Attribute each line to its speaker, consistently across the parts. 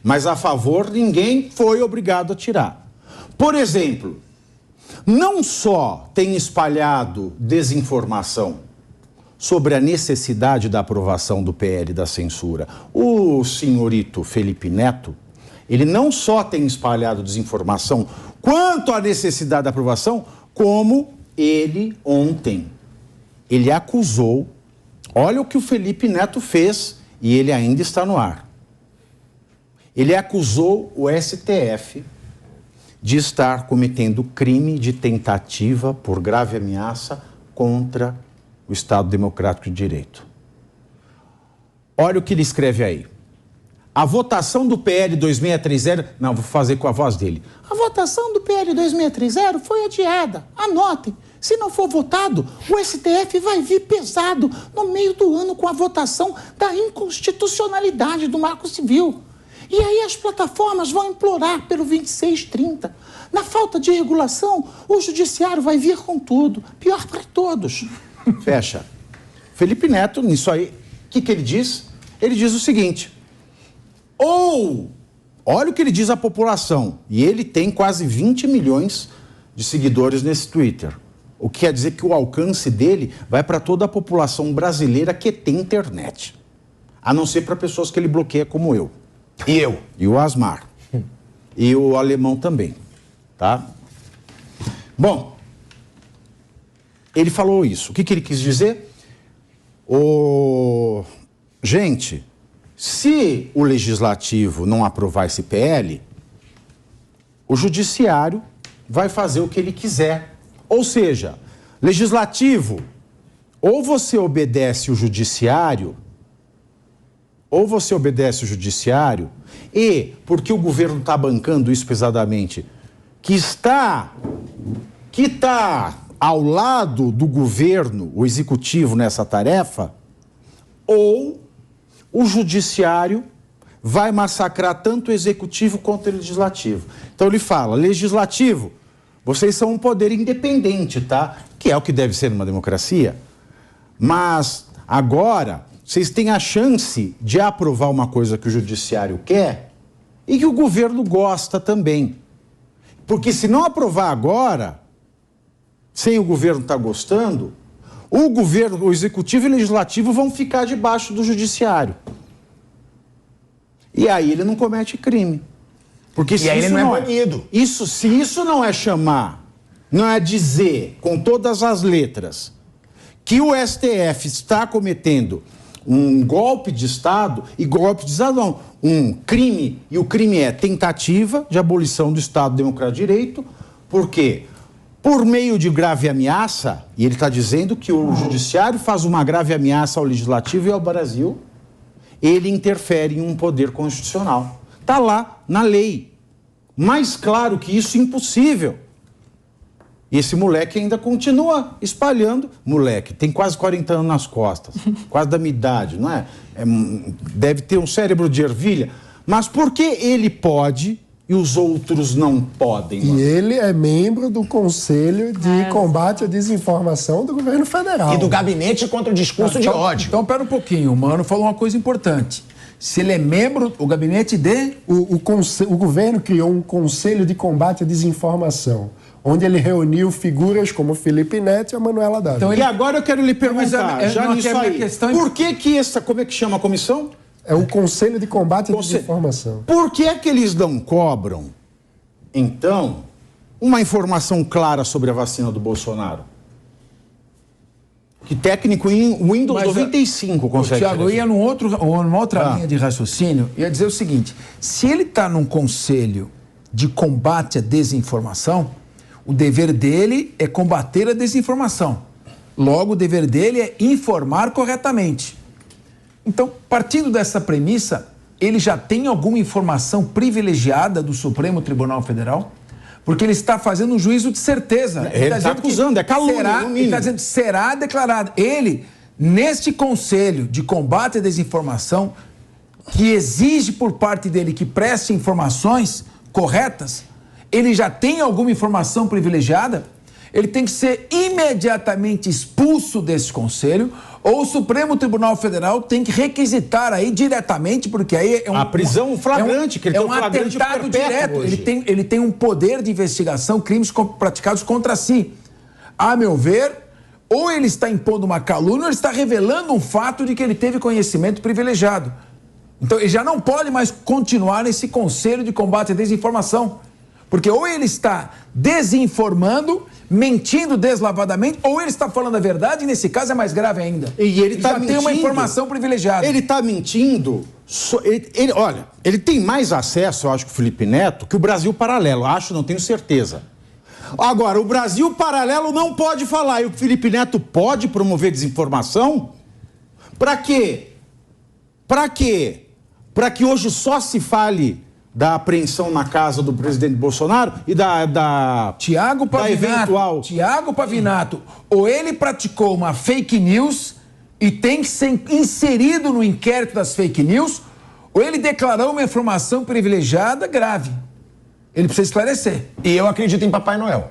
Speaker 1: Mas a favor, ninguém foi obrigado a tirar. Por exemplo, não só tem espalhado desinformação sobre a necessidade da aprovação do PL da censura, o senhorito Felipe Neto, ele não só tem espalhado desinformação quanto à necessidade da aprovação, como ele ontem, ele acusou, olha o que o Felipe Neto fez e ele ainda está no ar. Ele acusou o STF de estar cometendo crime de tentativa por grave ameaça contra o Estado Democrático de Direito. Olha o que ele escreve aí. A votação do PL 2630... Não, vou fazer com a voz dele. A votação do PL 2630 foi adiada. Anotem. Se não for votado, o STF vai vir pesado no meio do ano com a votação da inconstitucionalidade do Marco Civil. E aí as plataformas vão implorar pelo 2630. Na falta de regulação, o judiciário vai vir com tudo. Pior para todos. Fecha. Felipe Neto, nisso aí, o que ele diz? Ele diz o seguinte: olha o que ele diz à população, e ele tem quase 20 milhões de seguidores nesse Twitter. O que quer dizer que o alcance dele vai para toda a população brasileira que tem internet. A não ser para pessoas que ele bloqueia como eu.
Speaker 2: E eu.
Speaker 1: E o Asmar. E o alemão também. Tá? Bom, ele falou isso. O que ele quis dizer? Gente, se o legislativo não aprovar esse PL, o judiciário vai fazer o que ele quiser. Ou seja, legislativo, ou você obedece o judiciário, e, porque o governo está bancando isso pesadamente, que está ao lado do governo, o executivo nessa tarefa, ou o judiciário vai massacrar tanto o executivo quanto o legislativo. Então ele fala, legislativo, vocês são um poder independente, tá? Que é o que deve ser numa democracia. Mas agora vocês têm a chance de aprovar uma coisa que o judiciário quer e que o governo gosta também. Porque se não aprovar agora, sem o governo estar gostando, o governo, o executivo e o legislativo vão ficar debaixo do judiciário. E aí ele não comete crime. Porque se
Speaker 2: e aí
Speaker 1: isso
Speaker 2: ele não é banido.
Speaker 1: Se isso não é chamar, não é dizer com todas as letras que o STF está cometendo um golpe de Estado, e golpe de Estado não, um crime, e o crime é tentativa de abolição do Estado Democrático de Direito, porque por meio de grave ameaça, e ele está dizendo que o judiciário faz uma grave ameaça ao legislativo e ao Brasil, ele interfere em um poder constitucional. Está lá, na lei. Mais claro que isso, impossível. E esse moleque ainda continua espalhando. Moleque, tem quase 40 anos nas costas. Quase da minha idade, não é? Deve ter um cérebro de ervilha. Mas por que ele pode e os outros não podem?
Speaker 3: E ele é membro do Conselho de Combate à Desinformação do governo federal.
Speaker 2: E do Gabinete contra o Discurso de Ódio.
Speaker 4: Então, pera um pouquinho. O Mano falou uma coisa importante. Se ele é membro, o gabinete de...
Speaker 3: O governo criou um Conselho de Combate à Desinformação, onde ele reuniu figuras como Felipe Neto e a Manuela Dávila.
Speaker 1: Então, e agora eu quero lhe perguntar, já nisso aí, por que essa, como é que chama a comissão?
Speaker 3: É o Conselho de Combate à Desinformação.
Speaker 1: Por que é que eles não cobram, então, uma informação clara sobre a vacina do Bolsonaro? Que técnico em Windows 95 consegue.
Speaker 4: Tiago, eu ia numa outra linha de raciocínio, ia dizer o seguinte: se ele está num conselho de combate à desinformação, o dever dele é combater a desinformação. Logo, o dever dele é informar corretamente. Então, partindo dessa premissa, ele já tem alguma informação privilegiada do Supremo Tribunal Federal? Porque ele está fazendo um juízo de certeza.
Speaker 1: Ele está acusando, é calúnia, no mínimo.
Speaker 4: Ele está dizendo, será declarado. Ele, neste Conselho de Combate à Desinformação, que exige por parte dele que preste informações corretas, ele já tem alguma informação privilegiada? ele tem que ser imediatamente expulso desse conselho, ou o Supremo Tribunal Federal tem que requisitar aí diretamente, porque aí é
Speaker 1: a prisão flagrante, que ele tem um flagrante
Speaker 4: atentado direto. Ele tem um poder de investigação, crimes praticados contra si. A meu ver, ou ele está impondo uma calúnia, ou ele está revelando um fato de que ele teve conhecimento privilegiado. Então, ele já não pode mais continuar nesse conselho de combate à desinformação. Porque ou ele está desinformando, mentindo deslavadamente, ou ele está falando a verdade, e nesse caso é mais grave ainda.
Speaker 1: E ele está
Speaker 4: mentindo. Tem uma informação privilegiada.
Speaker 1: Ele está mentindo. Olha, ele tem mais acesso, eu acho, que o Felipe Neto, que o Brasil Paralelo. Acho, não tenho certeza. Agora, o Brasil Paralelo não pode falar. E o Felipe Neto pode promover desinformação? Para quê? Para quê? Para que hoje só se fale da apreensão na casa do presidente Bolsonaro e da
Speaker 4: Tiago Pavinato, ou ele praticou uma fake news e tem que ser inserido no inquérito das fake news, ou ele declarou uma informação privilegiada grave. Ele precisa esclarecer.
Speaker 2: E eu acredito em Papai Noel,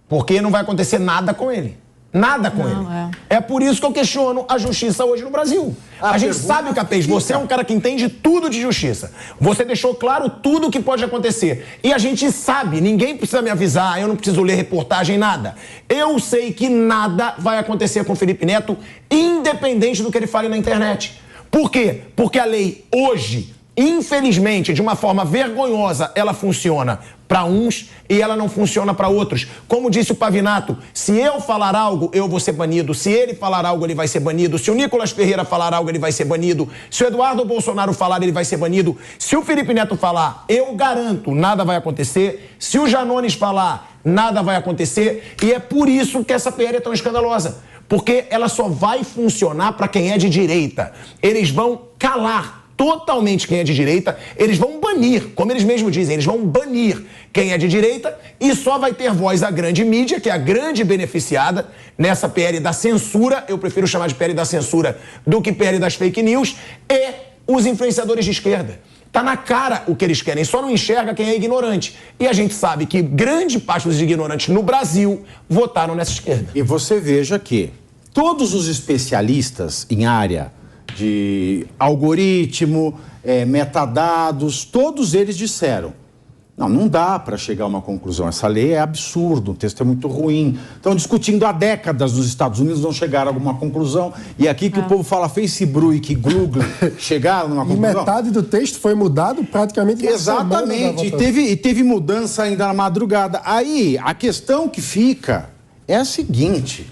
Speaker 2: porque não vai acontecer nada com ele. Nada com ele. É por isso que eu questiono a justiça hoje no Brasil. A gente sabe, Capês, você é um cara que entende tudo de justiça. Você deixou claro tudo o que pode acontecer. E a gente sabe, ninguém precisa me avisar, eu não preciso ler reportagem, nada. Eu sei que nada vai acontecer com o Felipe Neto, independente do que ele fale na internet. Por quê? Porque a lei hoje, infelizmente, de uma forma vergonhosa, ela funciona para uns e ela não funciona para outros. Como disse o Pavinato, se eu falar algo, eu vou ser banido. Se ele falar algo, ele vai ser banido. Se o Nicolas Ferreira falar algo, ele vai ser banido. Se o Eduardo Bolsonaro falar, ele vai ser banido. Se o Felipe Neto falar, eu garanto, nada vai acontecer. Se o Janones falar, nada vai acontecer. E é por isso que essa PL é tão escandalosa. Porque ela só vai funcionar para quem é de direita. Eles vão calar totalmente quem é de direita, eles vão banir, como eles mesmos dizem, eles vão banir quem é de direita e só vai ter voz a grande mídia, que é a grande beneficiada nessa PL da censura, eu prefiro chamar de PL da censura do que PL das fake news, e os influenciadores de esquerda. Tá na cara o que eles querem, só não enxerga quem é ignorante. E a gente sabe que grande parte dos ignorantes no Brasil votaram nessa esquerda.
Speaker 1: E você veja que todos os especialistas em área de algoritmo, metadados, todos eles disseram, não dá para chegar a uma conclusão, essa lei é absurdo, o texto é muito ruim. Estão discutindo há décadas nos Estados Unidos, não chegaram a alguma conclusão, e aqui que o povo fala Facebook, Google, chegaram numa conclusão.
Speaker 3: E metade do texto foi mudado praticamente na
Speaker 1: Exatamente, e teve mudança ainda na madrugada. Aí, a questão que fica é a seguinte,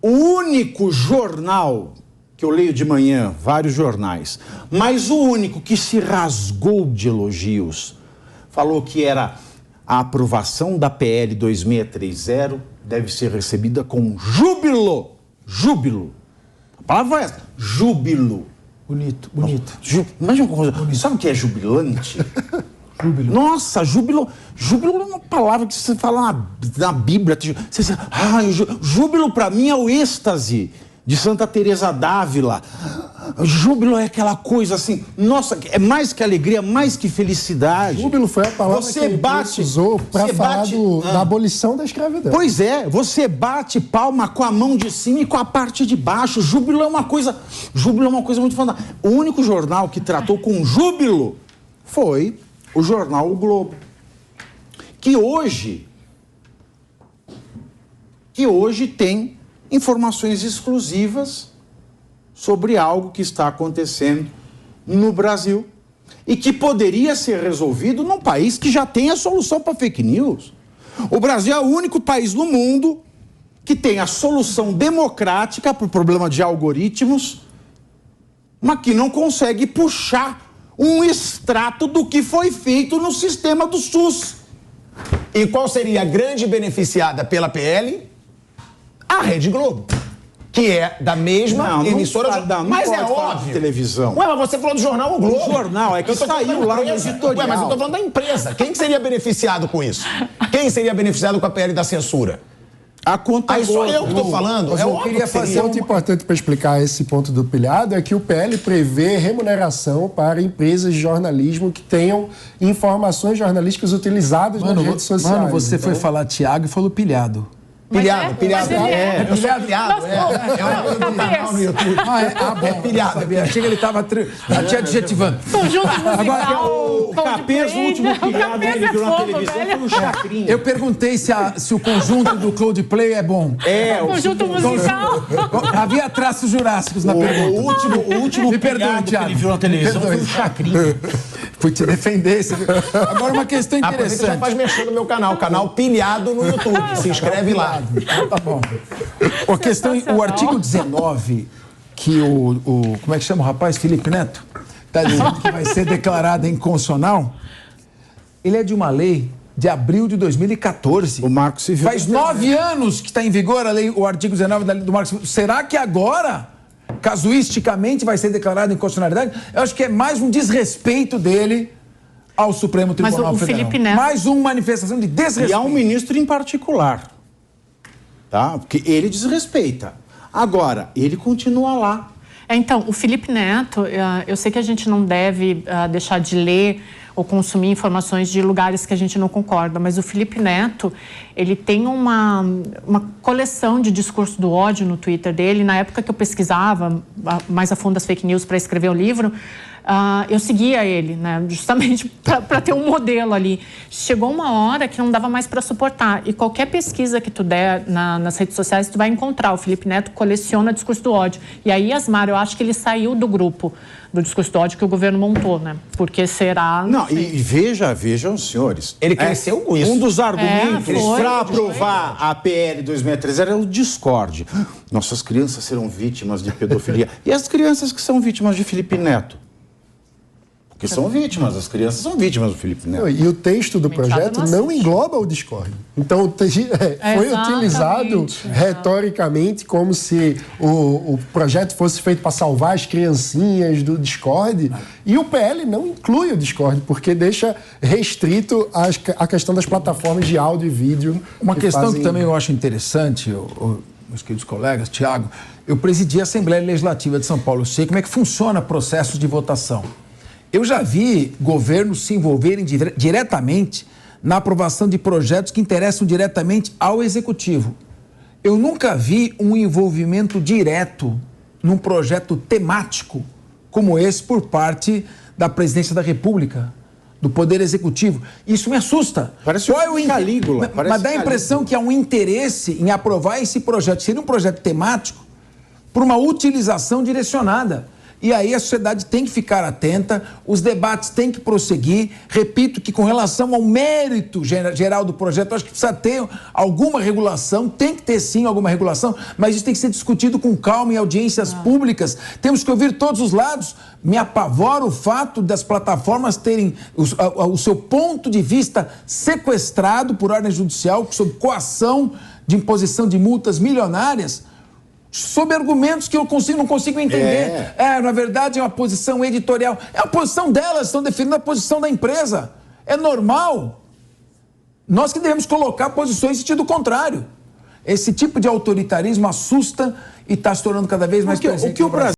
Speaker 1: o único jornal que eu leio de manhã, vários jornais, mas o único que se rasgou de elogios, falou que era a aprovação da PL 2630 deve ser recebida com júbilo. Júbilo. A palavra é essa, júbilo.
Speaker 4: Bonito.
Speaker 1: Imagina uma coisa, sabe o que é jubilante? Júbilo. Nossa, júbilo é uma palavra que você fala na Bíblia. Júbilo para mim é o êxtase de Santa Teresa d'Ávila. Júbilo é aquela coisa assim, nossa, é mais que alegria, mais que felicidade.
Speaker 3: Júbilo foi a palavra que ele usou para falar da abolição da escravidão.
Speaker 1: Pois é, você bate palma com a mão de cima e com a parte de baixo. Júbilo é uma coisa muito fantástica. O único jornal que tratou com júbilo foi o jornal O Globo, que hoje tem informações exclusivas sobre algo que está acontecendo no Brasil e que poderia ser resolvido num país que já tem a solução para fake news. O Brasil é o único país no mundo que tem a solução democrática para o problema de algoritmos, mas que não consegue puxar um extrato do que foi feito no sistema do SUS.
Speaker 2: E qual seria a grande beneficiada pela PL? A Rede Globo, que é da mesma emissora...
Speaker 1: Mas é óbvio. Televisão.
Speaker 2: Ué, mas você falou do jornal O Globo.
Speaker 1: O jornal, é que saiu lá no editorial.
Speaker 2: Ué, mas eu tô falando da empresa. Quem que seria beneficiado com isso? Quem seria beneficiado com a PL da censura?
Speaker 1: A conta
Speaker 2: Aí sou eu que estou falando.
Speaker 3: Eu queria fazer um ponto importante para explicar esse ponto do pilhado, é que o PL prevê remuneração para empresas de jornalismo que tenham informações jornalísticas utilizadas nas redes sociais.
Speaker 4: Mano, você foi falar Thiago e falou pilhado.
Speaker 2: Pilhado.
Speaker 1: Eu sou
Speaker 2: pilhado. É um canal no YouTube.
Speaker 4: Bom. Pilhado. Achei que ele estava adjetivando.
Speaker 5: Conjunto musical.
Speaker 1: Agora, o Capês, o último pilhado que ele viu na televisão foi um chacrinha.
Speaker 4: Eu perguntei se o conjunto do Coldplay é bom.
Speaker 5: O conjunto musical.
Speaker 4: Havia traços jurássicos na pergunta.
Speaker 1: O último pilhado que ele viu na televisão foi um chacrinha.
Speaker 4: Fui te defender. Agora, uma questão
Speaker 2: Você já
Speaker 4: interessante.
Speaker 2: faz mexer no meu canal Pilhado no YouTube. Se inscreve lá.
Speaker 4: Tá bom. O artigo 19, que como é que chama o rapaz? Felipe Neto? Está dizendo que vai ser declarado inconstitucional. Ele é de uma lei de abril de 2014.
Speaker 1: O Marco Civil.
Speaker 4: Faz 9 anos que está em vigor a lei, o artigo 19 da lei do Marco Civil. Será que agora, casuisticamente, vai ser declarado inconstitucionalidade? Eu acho que é mais um desrespeito dele ao Supremo Tribunal Federal.
Speaker 5: Felipe Neto...
Speaker 4: Mais uma manifestação de desrespeito.
Speaker 1: E há um ministro em particular. Tá? Porque ele desrespeita. Agora, ele continua lá.
Speaker 5: Então, o Felipe Neto, eu sei que a gente não deve deixar de ler ou consumir informações de lugares que a gente não concorda, mas o Felipe Neto, ele tem uma coleção de discurso do ódio no Twitter dele. Na época que eu pesquisava mais a fundo as fake news para escrever o livro, eu seguia ele, né, justamente para ter um modelo ali. Chegou uma hora que não dava mais para suportar. E qualquer pesquisa que tu der nas redes sociais, tu vai encontrar. O Felipe Neto coleciona discurso do ódio. E aí, Asmar, eu acho que ele saiu do grupo do discurso do ódio que o governo montou, né? Porque será...
Speaker 1: Não, e vejam, senhores.
Speaker 2: Ele cresceu com isso.
Speaker 1: Um dos argumentos para
Speaker 5: foi.
Speaker 1: aprovar a PL 2630 era o discorde. Nossas crianças serão vítimas de pedofilia. E as crianças que são vítimas de Felipe Neto? Porque são vítimas, as crianças são vítimas do Felipe Neto.
Speaker 3: E o texto do projeto não engloba o Discord. Então, foi utilizado retoricamente como se o projeto fosse feito para salvar as criancinhas do Discord. E o PL não inclui o Discord, porque deixa restrito a questão das plataformas de áudio e vídeo.
Speaker 4: Uma questão que também eu acho interessante, meus queridos colegas, Thiago, eu presidi a Assembleia Legislativa de São Paulo. Eu sei como é que funciona o processo de votação. Eu já vi governos se envolverem diretamente na aprovação de projetos que interessam diretamente ao Executivo. Eu nunca vi um envolvimento direto num projeto temático como esse por parte da Presidência da República, do Poder Executivo. Isso me assusta.
Speaker 1: Parece Calígula.
Speaker 4: Mas dá a impressão que há um interesse em aprovar esse projeto. Seria um projeto temático por uma utilização direcionada. E aí a sociedade tem que ficar atenta, os debates têm que prosseguir. Repito que com relação ao mérito geral do projeto, eu acho que precisa ter alguma regulação, tem que ter sim alguma regulação, mas isso tem que ser discutido com calma em audiências públicas. Temos que ouvir todos os lados. Me apavora o fato das plataformas terem o seu ponto de vista sequestrado por ordem judicial, sob coação de imposição de multas milionárias, sob argumentos que eu não consigo entender. Na verdade, é uma posição editorial. É a posição delas, estão defendendo a posição da empresa. É normal. Nós que devemos colocar posições em sentido contrário. Esse tipo de autoritarismo assusta e está se tornando cada vez mais presente no Brasil.